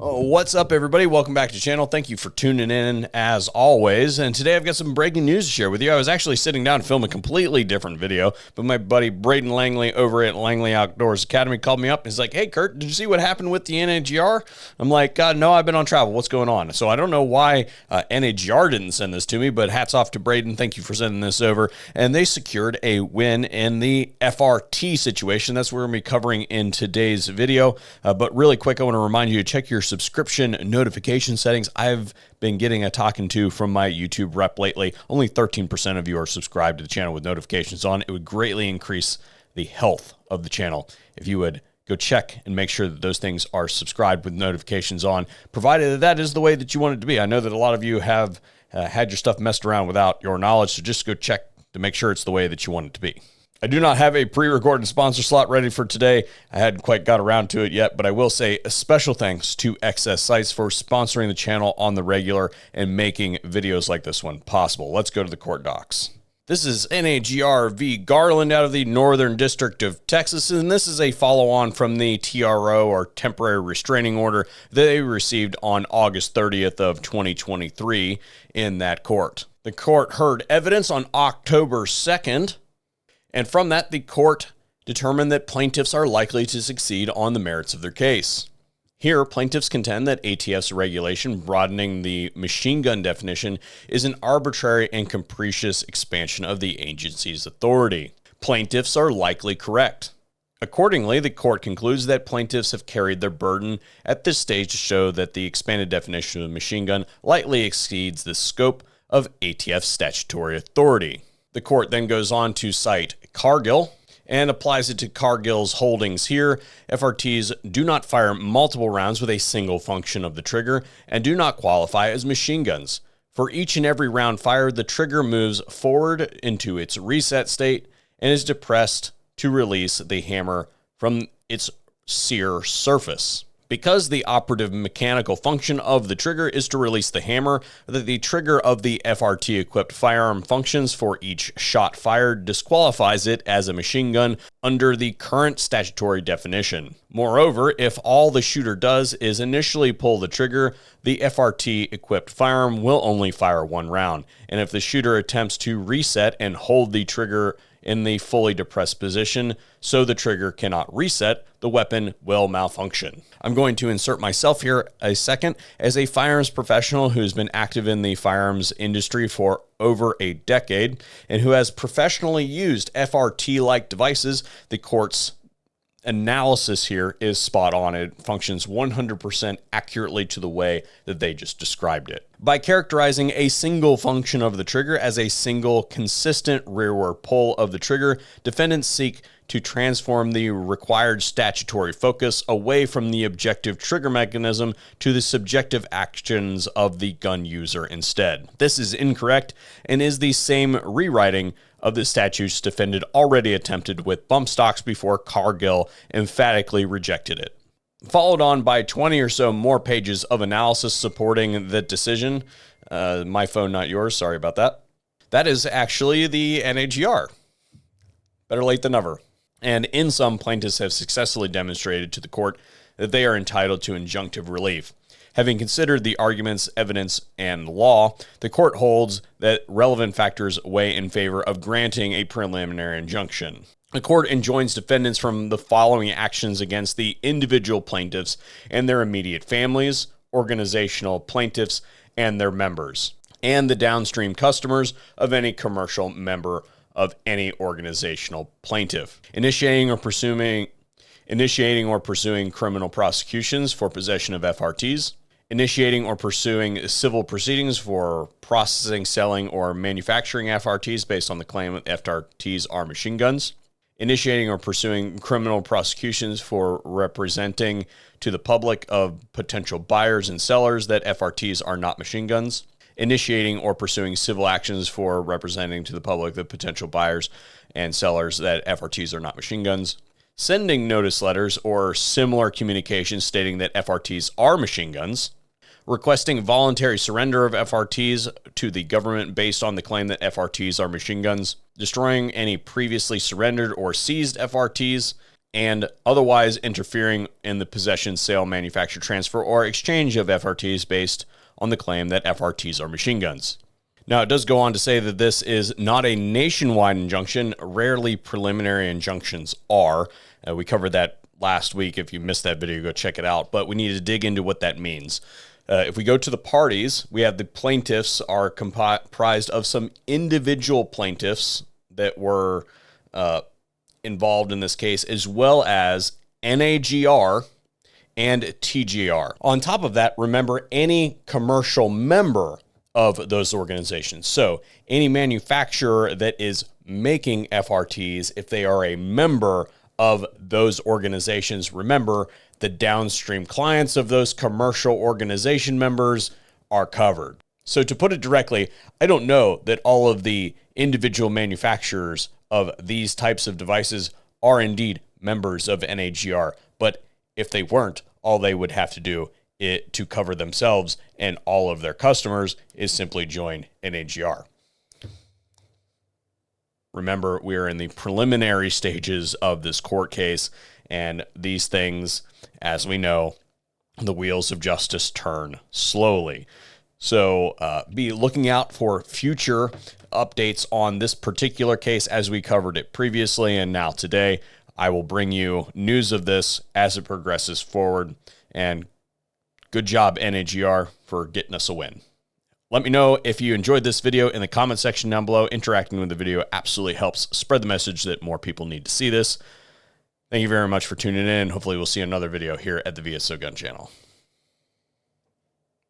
Oh, what's up, everybody? Welcome back to the channel. Thank you for tuning in as always. And today I've got some breaking news to share with you. I was actually sitting down to film a completely different video, but my buddy Braden Langley over at Langley Outdoors Academy called me up. He's like, "Hey, Kurt, did you see what happened with the NAGR?" I'm like, "No, I've been on travel. What's going on?" So I don't know why NAGR didn't send this to me, but hats off to Braden. Thank you for sending this over. And they secured a win in the FRT situation. That's what we're going to be covering in today's video. But really quick, I want to remind you to check your subscription notification settings. I've been getting a talking to from my YouTube rep lately. Only 13% of you are subscribed to the channel with notifications on. It would greatly increase the health of the channel if you would go check and make sure that those things are subscribed with notifications on, provided that is the way that you want it to be. I know that a lot of you have had your stuff messed around without your knowledge, so just go check to make sure it's the way that you want it to be. I do not have a pre-recorded sponsor slot ready for today. I hadn't quite got around to it yet, but I will say a special thanks to Excess Sites for sponsoring the channel on the regular and making videos like this one possible. Let's go to the court docs. This is NAGR v. Garland out of the Northern District of Texas, and this is a follow-on from the TRO, or Temporary Restraining Order, that they received on August 30th of 2023 in that court. The court heard evidence on October 2nd, and from that, the court determined that plaintiffs are likely to succeed on the merits of their case. Here, plaintiffs contend that ATF's regulation broadening the machine gun definition is an arbitrary and capricious expansion of the agency's authority. Plaintiffs are likely correct. Accordingly, the court concludes that plaintiffs have carried their burden at this stage to show that the expanded definition of machine gun lightly exceeds the scope of ATF's statutory authority. The court then goes on to cite Cargill and applies it to Cargill's holdings here. FRTs do not fire multiple rounds with a single function of the trigger and do not qualify as machine guns. For each and every round fired, the trigger moves forward into its reset state and is depressed to release the hammer from its sear surface. Because the operative mechanical function of the trigger is to release the hammer, that the trigger of the FRT-equipped firearm functions for each shot fired disqualifies it as a machine gun under the current statutory definition. Moreover, if all the shooter does is initially pull the trigger, the FRT-equipped firearm will only fire one round, and if the shooter attempts to reset and hold the trigger in the fully depressed position so the trigger cannot reset, the weapon will malfunction. I'm going to insert myself here a second. As a firearms professional who's been active in the firearms industry for over a decade and who has professionally used FRT-like devices, the court's analysis here is spot on. It functions 100% accurately to the way that they just described it. By characterizing a single function of the trigger as a single consistent rearward pull of the trigger, defendants seek to transform the required statutory focus away from the objective trigger mechanism to the subjective actions of the gun user instead. This is incorrect and is the same rewriting of the statutes defendant already attempted with bump stocks before Cargill emphatically rejected it. Followed on by 20 or so more pages of analysis supporting the decision. My phone, not yours. Sorry about that. That is actually the NAGR. Better late than never. And in sum, plaintiffs have successfully demonstrated to the court that they are entitled to injunctive relief. Having considered the arguments, evidence, and law, the court holds that relevant factors weigh in favor of granting a preliminary injunction. The court enjoins defendants from the following actions against the individual plaintiffs and their immediate families, organizational plaintiffs, and their members, and the downstream customers of any commercial member of any organizational plaintiff. Initiating or pursuing criminal prosecutions for possession of FRTs, initiating or pursuing civil proceedings for processing, selling, or manufacturing FRTs based on the claim that FRTs are machine guns, initiating or pursuing criminal prosecutions for representing to the public of potential buyers and sellers that FRTs are not machine guns, initiating or pursuing civil actions for representing to the public the potential buyers and sellers that FRTs are not machine guns, sending notice letters or similar communications stating that FRTs are machine guns, requesting voluntary surrender of FRTs to the government based on the claim that FRTs are machine guns, destroying any previously surrendered or seized FRTs, and otherwise interfering in the possession, sale, manufacture, transfer, or exchange of FRTs based on the claim that FRTs are machine guns. Now, it does go on to say that this is not a nationwide injunction. Rarely preliminary injunctions are. We covered that last week. If you missed that video, go check it out. But we need to dig into what that means. If we go to the parties, we have the plaintiffs are comprised of some individual plaintiffs that were involved in this case, as well as NAGR and TGR. On top of that, remember, any commercial member of those organizations. So any manufacturer that is making FRTs, if they are a member of those organizations, remember, the downstream clients of those commercial organization members are covered. So to put it directly, I don't know that all of the individual manufacturers of these types of devices are indeed members of NAGR, but if they weren't, all they would have to do to cover themselves and all of their customers is simply join NAGR. Remember, we are in the preliminary stages of this court case, and these things, as we know, the wheels of justice turn slowly. So be looking out for future updates on this particular case as we covered it previously and now today. I will bring you news of this as it progresses forward, and good job, NAGR, for getting us a win. Let me know if you enjoyed this video in the comment section down below. Interacting with the video absolutely helps spread the message that more people need to see this. Thank you very much for tuning in. Hopefully we'll see another video here at the VSO Gun Channel.